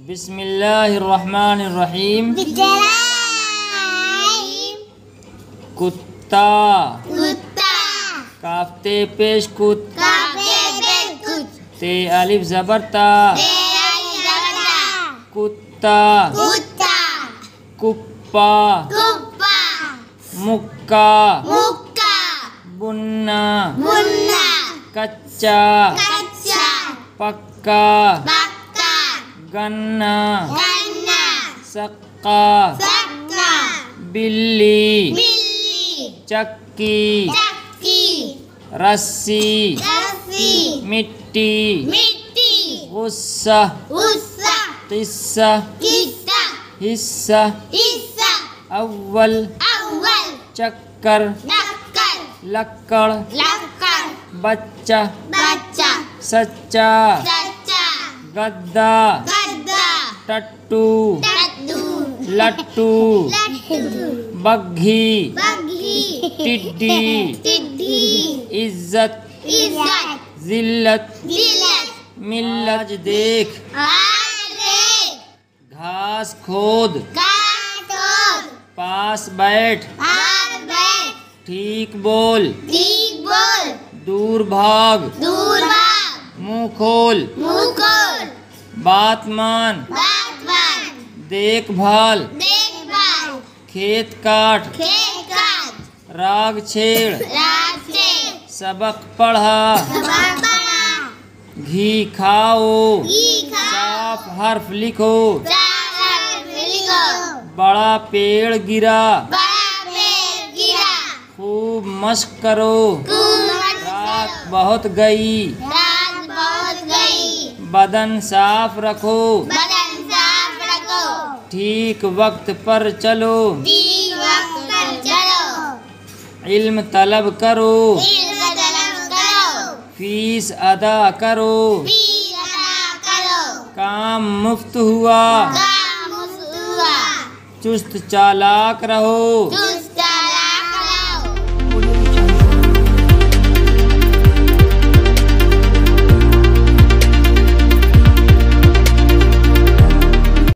बिस्मिल्लाहिर्रहमानिर्रहीम। कुत्ता काफते पेश कुत ते अलिफ ज़बरता कुत्ता कुप्पा मुक्का बुन्ना कच्चा पक्का गन्ना सक्का बिल्ली चक्की रस्सी मिट्टी गुस्सा किस्सा हिस्सा अव्वल चक्कर लक्कड़ बच्चा सच्चा गद्दा टट्टू लट्टू बग्घी टिड्डी इज्जत जिल्लत मिल्लत देख घास खोद पास बैठ ठीक बोल दूर भाग मुँह खोल बात मान देखभाल खेत काट राग छेड़ सबक पढ़ा घी खाओ साफ हर्फ लिखो बड़ा पेड़ गिरा खूब मश्क करो रात बहुत गई बदन साफ रखो ठीक वक्त पर चलो इल्म तलब करो फीस अदा करो काम मुफ्त हुआ चुस्त चालाक रहो